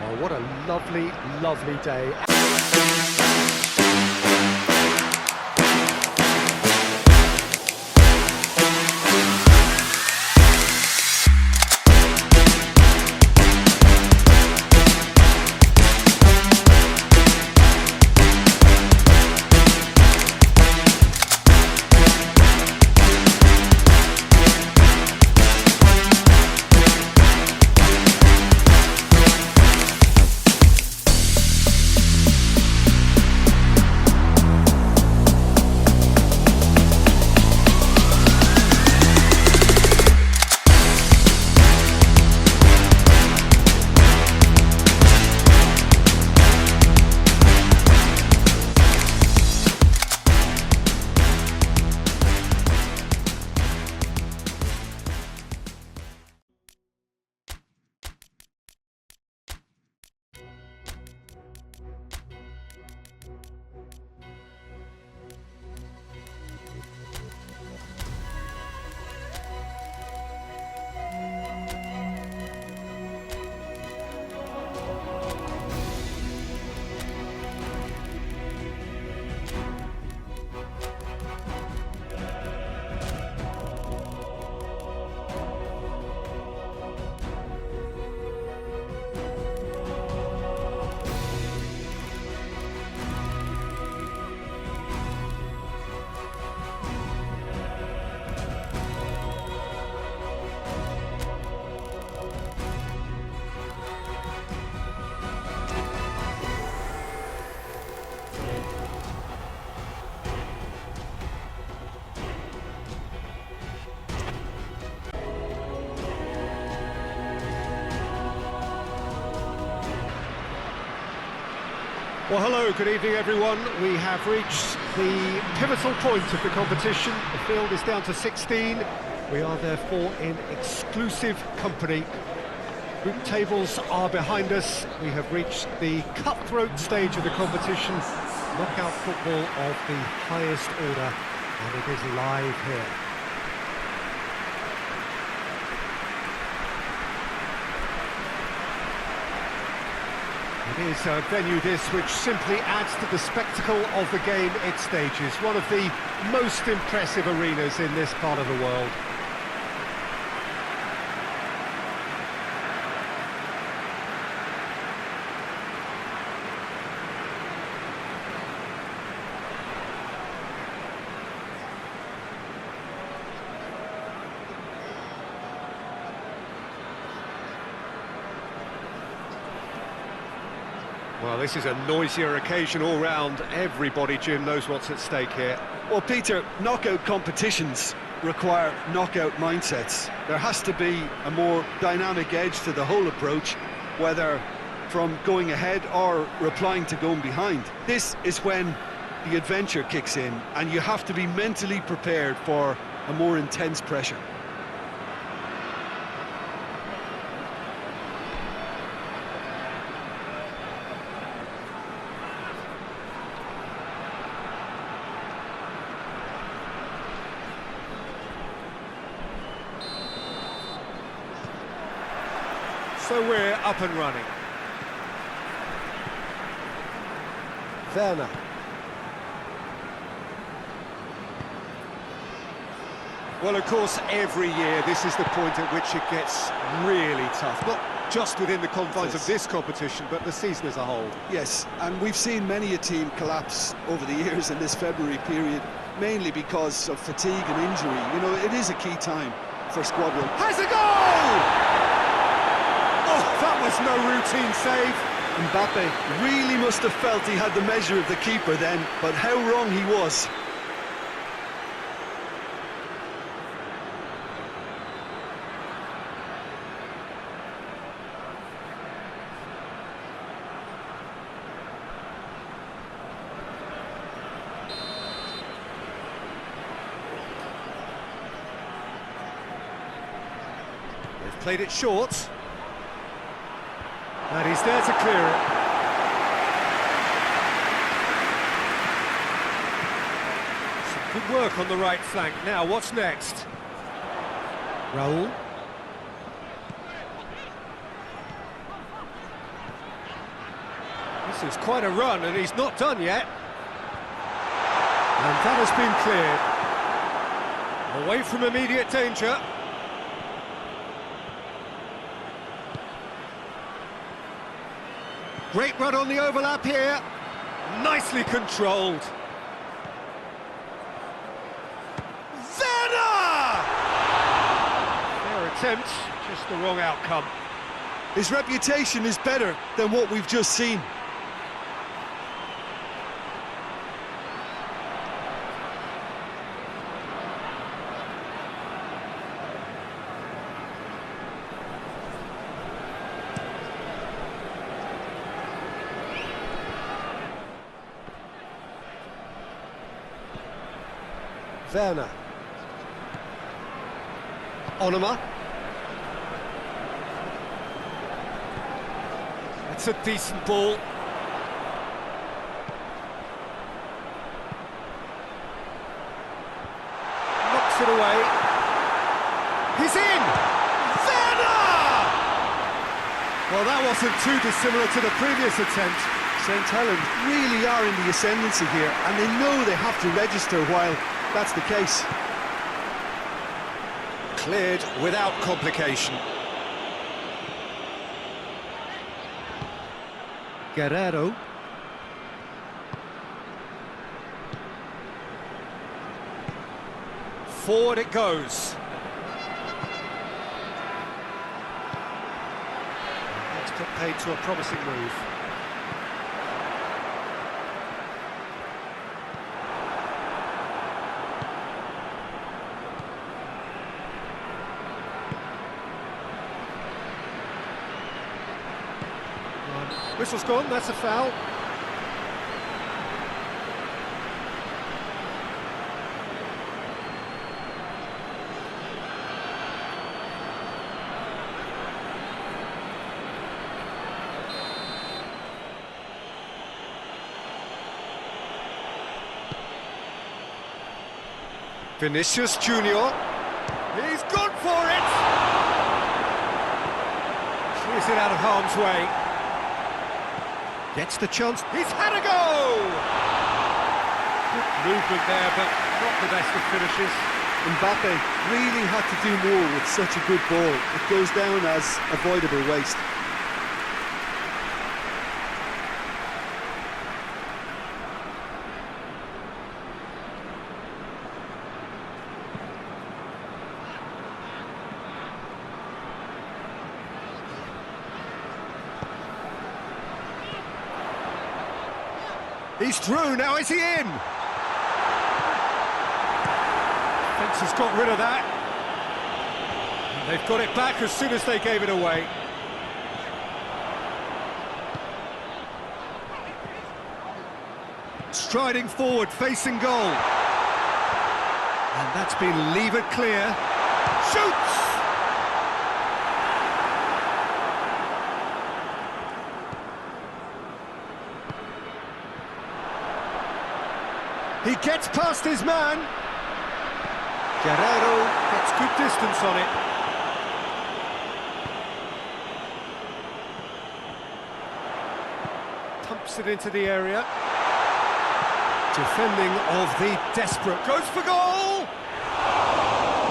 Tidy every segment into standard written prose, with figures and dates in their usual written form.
Oh, what a lovely, lovely day. Well, hello, good evening everyone. We have reached the pivotal point of the competition. The field is down to 16. We are therefore in exclusive company. Group tables are behind us. We have reached the cutthroat stage of the competition. Knockout football of the highest order, and it is live here. It is a venue this which simply adds to the spectacle of the game it stages. One of the most impressive arenas in this part of the world. Well, this is a noisier occasion all round. Everybody, Jim, knows what's at stake here. Well, Peter, knockout competitions require knockout mindsets. There has to be a more dynamic edge to the whole approach, whether from going ahead or replying to going behind. This is when the adventure kicks in, and you have to be mentally prepared for a more intense pressure. So we're up and running. Werner. Well, of course, every year this is the point at which it gets really tough. Not just within the confines of this competition, but the season as a whole. Yes, and we've seen many a team collapse over the years in this February period, mainly because of fatigue and injury. You know, it is a key time for squad work. Has a goal! Oh, that was no routine save. Mbappe really must have felt he had the measure of the keeper then, but how wrong he was. They've played it short. And he's there to clear it. Some good work on the right flank. Now, what's next? Raul. This is quite a run, and he's not done yet. And that has been cleared. Away from immediate danger. Great run on the overlap here. Nicely controlled. Werner! Fair attempt, just the wrong outcome. His reputation is better than what we've just seen. Werner. Onoma. It's a decent ball. Knocks it away. He's in! Werner! Well, that wasn't too dissimilar to the previous attempt. Saint Helens really are in the ascendancy here, and they know they have to register while that's the case. Cleared without complication. Guerrero. Forward it goes. That's put paid to a promising move. Whistle's gone, that's a foul. Vinicius Junior. He's gone for it! Clears it out of harm's way. Gets the chance. He's had a go! Good movement there, but not the best of finishes. Mbappe really had to do more with such a good ball. It goes down as avoidable waste. He's through, now is he in? Fence has got rid of that. And they've got it back as soon as they gave it away. Striding forward, facing goal. And that's been levered clear. Shoots! He gets past his man. Guerrero gets good distance on it. Pumps it into the area. Defending of the desperate. Goes for goal!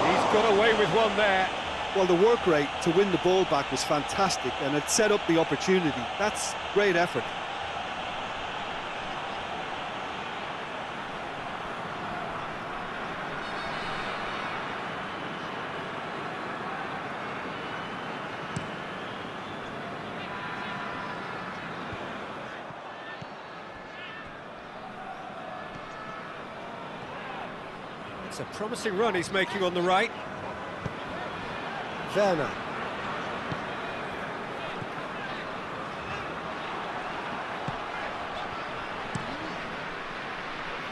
He's got away with one there. Well, the work rate to win the ball back was fantastic, and it set up the opportunity. That's great effort. It's a promising run he's making on the right. Werner.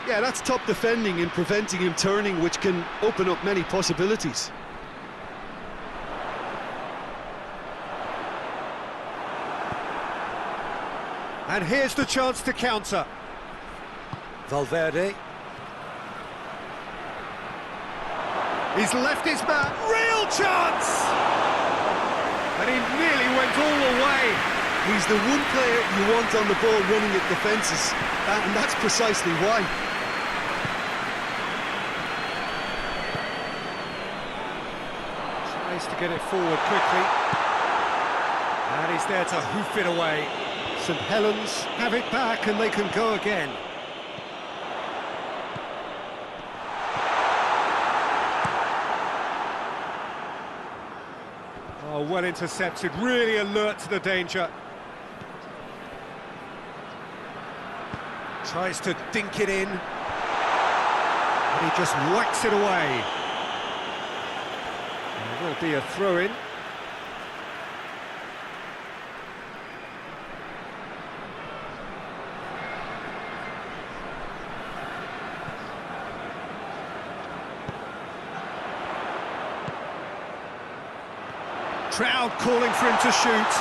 Yeah, that's top defending and preventing him turning, which can open up many possibilities. And here's the chance to counter. Valverde. He's left his man. Real chance! And he nearly went all the way. He's the one player you want on the ball running at defences, and that's precisely why. Tries to get it forward quickly. And he's there to hoof it away. Saint Helens have it back and they can go again. Oh, well intercepted, really alert to the danger. Tries to dink it in. And he just whacks it away. There will be a throw-in. Crowd calling for him to shoot.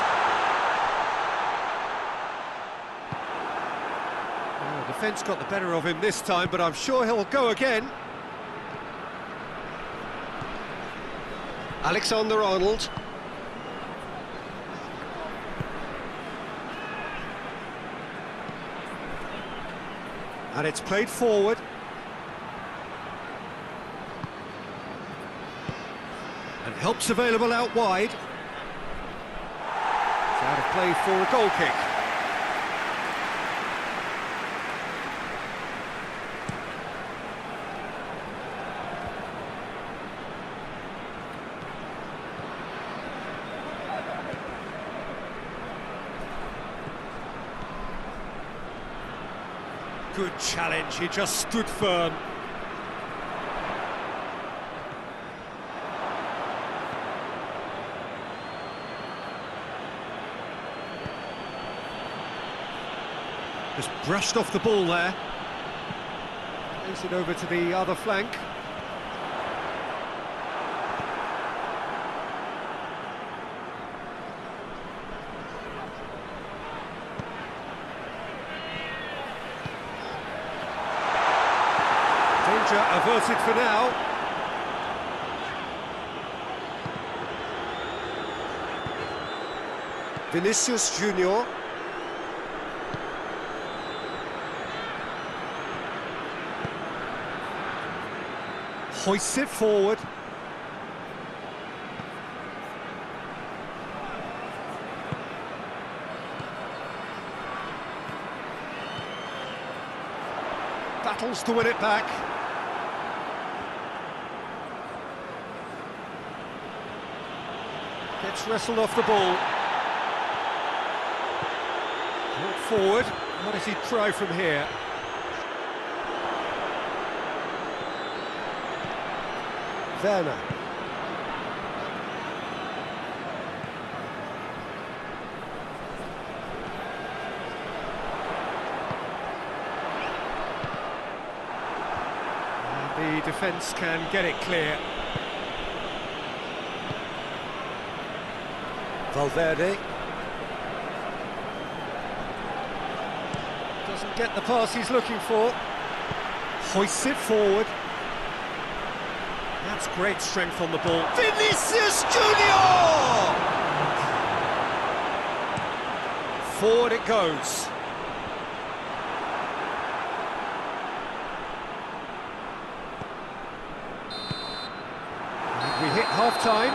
Oh, defence got the better of him this time, but I'm sure he'll go again. Alexander-Arnold. And it's played forward. And help's available out wide. It's out of play for a goal kick. Good challenge, he just stood firm. Just brushed off the ball there. Plays it over to the other flank. Danger averted for now. Vinicius Junior. Hoists it forward. Battles to win it back. Gets wrestled off the ball. Brought forward. What does he try from here? Werner. And the defence can get it clear. Valverde. Doesn't get the pass he's looking for. Hoists it forward. That's great strength on the ball. Vinicius Junior! Forward it goes. And we hit half-time.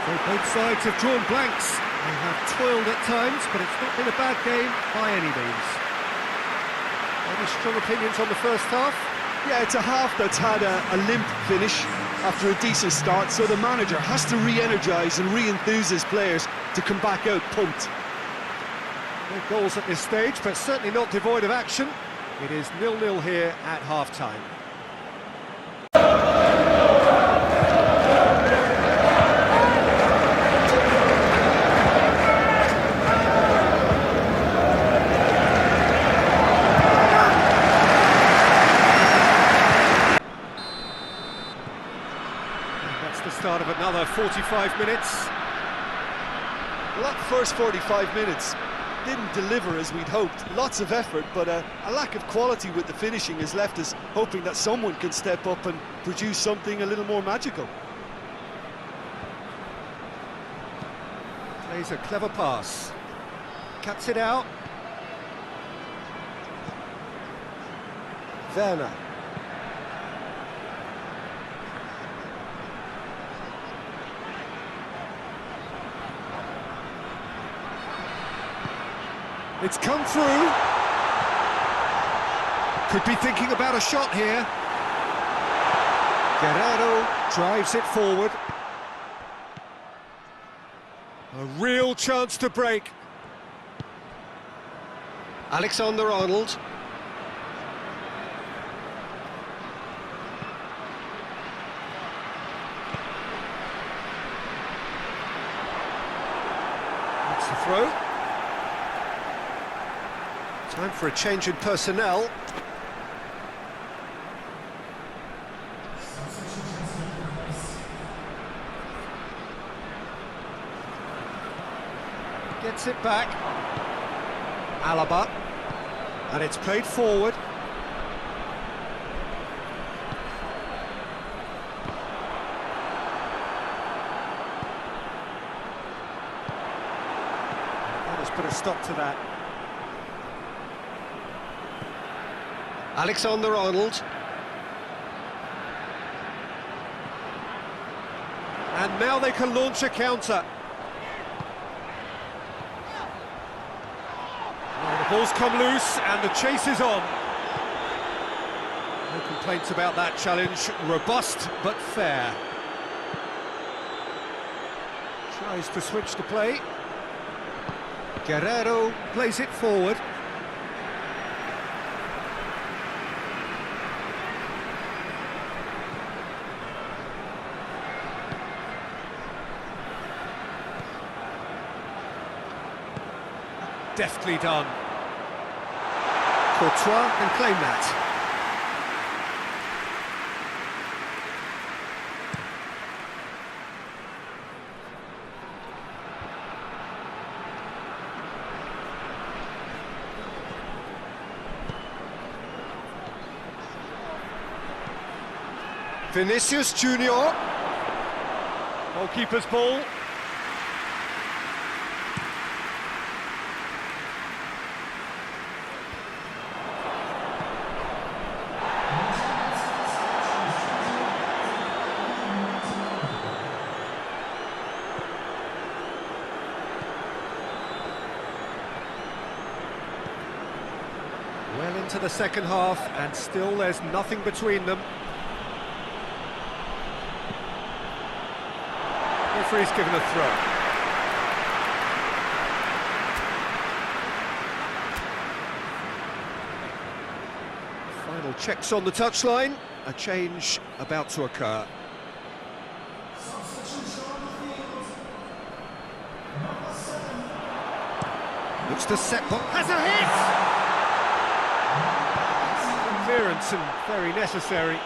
So both sides have drawn blanks. They have toiled at times, but it's not been a bad game by any means. Any strong opinions on the first half? Yeah, it's a half that's had a limp finish after a decent start, so the manager has to re-energise and re-enthuse his players to come back out pumped. No goals at this stage, but certainly not devoid of action. It is 0-0 here at half-time. Start of another 45 minutes. Well, that first 45 minutes didn't deliver as we'd hoped. Lots of effort, but a lack of quality with the finishing has left us hoping that someone can step up and produce something a little more magical. Plays a clever pass. Cuts it out. Werner. It's come through. Could be thinking about a shot here. Guerrero drives it forward. A real chance to break. Alexander-Arnold. That's the throw. Time for a change in personnel. Gets it back. Alaba. And it's played forward. That has put a stop to that. Alexander-Arnold. And now they can launch a counter. Well, the ball's come loose and the chase is on. No complaints about that challenge. Robust but fair. Tries to switch the play. Guerrero plays it forward. Deftly done. Courtois can claim that. Vinicius Junior. Goalkeeper's ball. Well into the second half, and still there's nothing between them. Referee's given a throw. Final checks on the touchline. A change about to occur. Looks to set, has a hit! Clearance and very necessary.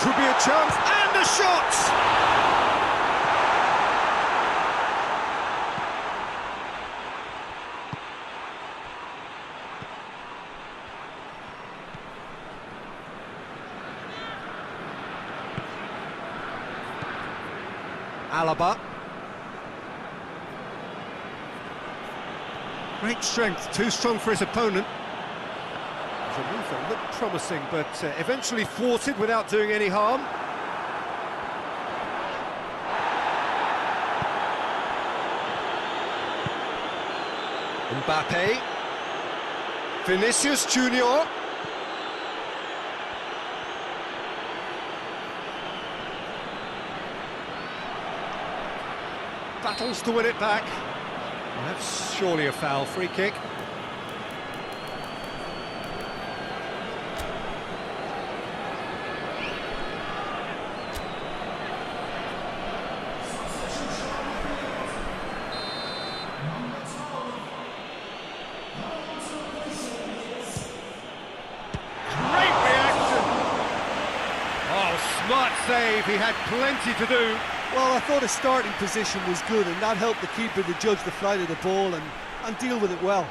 Could be a chance, and a shot! Alaba. Great strength, too strong for his opponent. The movement looked promising, but eventually thwarted without doing any harm. Mbappe. Vinicius Junior. Battles to win it back. Well, that's surely a foul. Free kick. Smart save, he had plenty to do. Well, I thought his starting position was good, and that helped the keeper to judge the flight of the ball and deal with it well.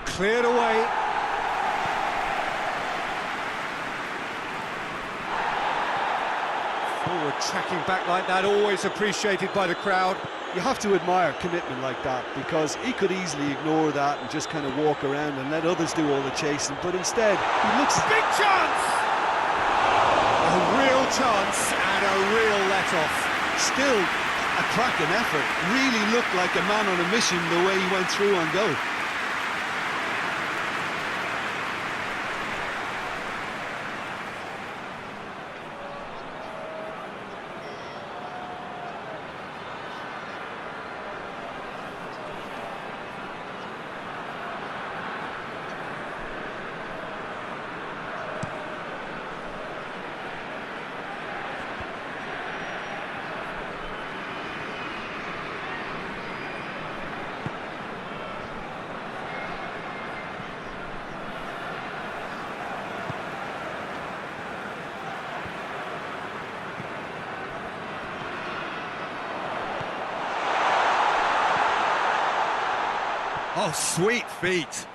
Cleared away. Forward tracking back like that, always appreciated by the crowd. You have to admire commitment like that, because he could easily ignore that and just kind of walk around and let others do all the chasing, but instead he looks... Big chance! A real chance and a real let-off. Still a cracking effort. Really looked like a man on a mission the way he went through on goal. Oh, sweet feet.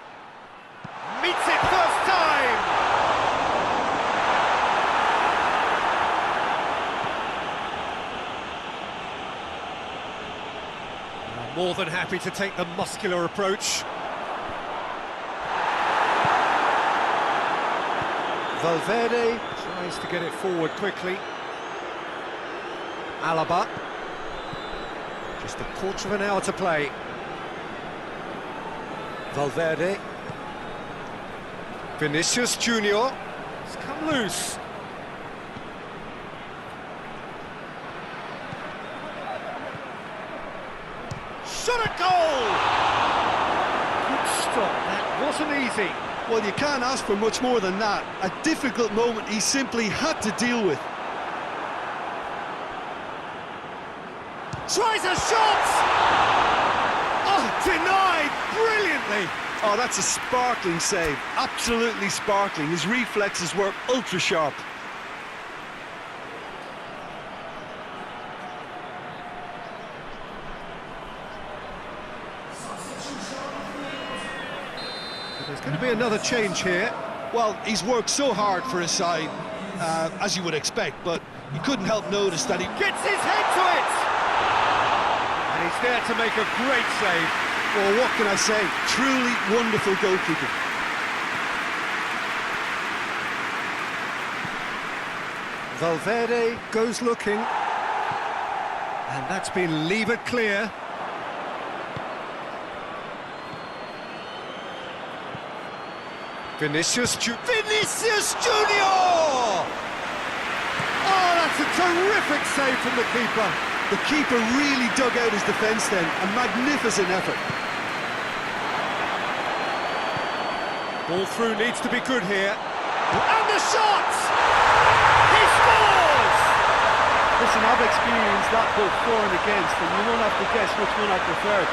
Meets it first time! More than happy to take the muscular approach. Valverde tries to get it forward quickly. Alaba. Just a quarter of an hour to play. Valverde. Vinicius Junior. It's come loose. Shot at goal! Good stop, that wasn't easy. Well, you can't ask for much more than that. A difficult moment he simply had to deal with. Tries a shot! Oh, denied brilliantly! Oh, that's a sparkling save. Absolutely sparkling. His reflexes were ultra sharp. There's going to be another change here. Well, he's worked so hard for his side, as you would expect, but you couldn't help notice that he Gets his head to it! And he's there to make a great save. Well, what can I say? Truly wonderful goalkeeping. Valverde goes looking. And that's been levered clear. Vinicius Junior! Oh, that's a terrific save from the keeper. The keeper really dug out his defence then. A magnificent effort. Ball through needs to be good here. And the shot! He scores! Listen, I've experienced that both for and against, and you won't have to guess which one I preferred.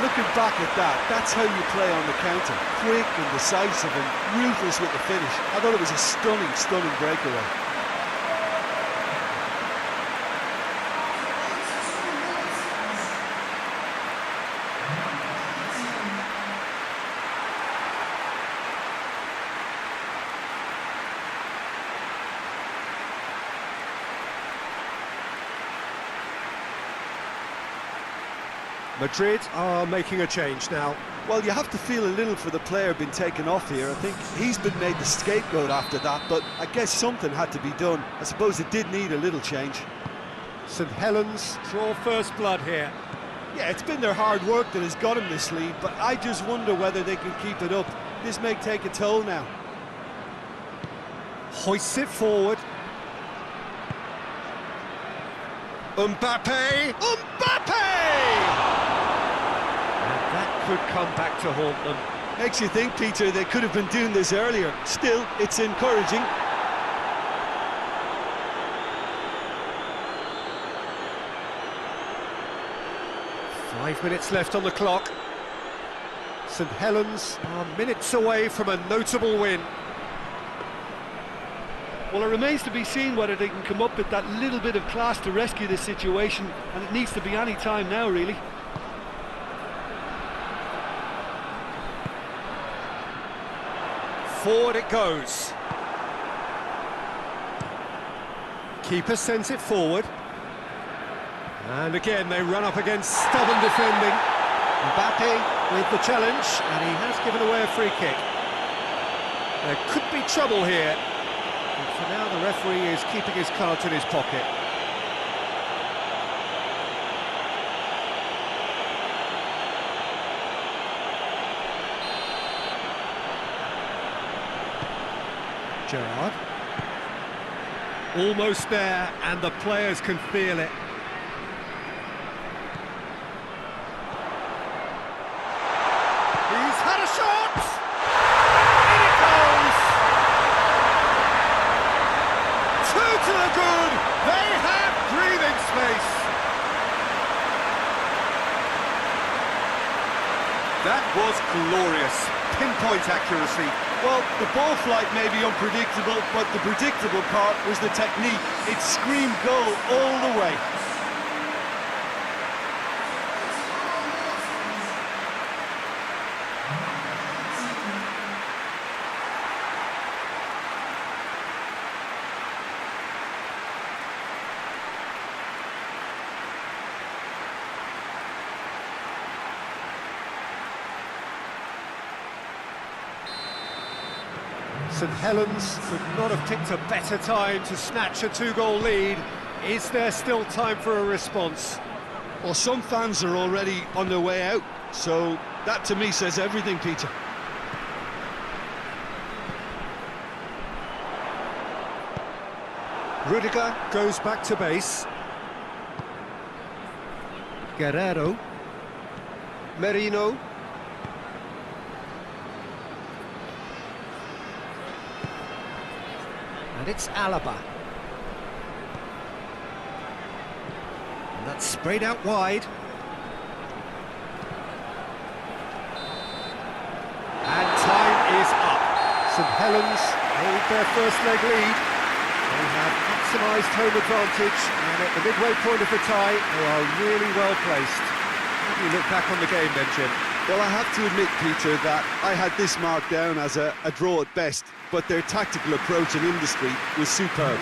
Looking back at that, that's how you play on the counter. Quick and decisive and ruthless with the finish. I thought it was a stunning, stunning breakaway. Madrid are making a change now. Well, you have to feel a little for the player being taken off here. I think he's been made the scapegoat after that, but I guess something had to be done. I suppose it did need a little change. St Helens draw first blood here. Yeah, it's been their hard work that has got him this lead, but I just wonder whether they can keep it up. This may take a toll now. Hoists it forward. Mbappe! Could come back to haunt them. Makes you think, Peter, they could have been doing this earlier. Still, it's encouraging. Five minutes left on the clock. St Helens are minutes away from a notable win. Well, it remains to be seen whether they can come up with that little bit of class to rescue this situation, and it needs to be any time now, really. Forward it goes. Keeper sends it forward. And again, they run up against stubborn defending. Mbappe with the challenge, and he has given away a free kick. There could be trouble here. And for now, the referee is keeping his cards in his pocket. Gerrard. Almost there, and the players can feel it. He's had a shot! In it goes! Two to the good! They have breathing space! That was glorious. Pinpoint accuracy. Well, the ball flight may be unpredictable, but the predictable part was the technique. It screamed goal all the way. Saint Helens could not have picked a better time to snatch a two-goal lead. Is there still time for a response? Well, some fans are already on their way out, so that to me says everything, Peter. Rudiger goes back to base. Guerrero. Merino. And it's Alaba. And that's sprayed out wide. And time is up. St Helens hold their first leg lead. They have maximised home advantage, and at the midway point of the tie, they are really well placed. How do you look back on the game then, Jim? Well, I have to admit, Peter, that I had this marked down as a draw at best, but their tactical approach and industry was superb.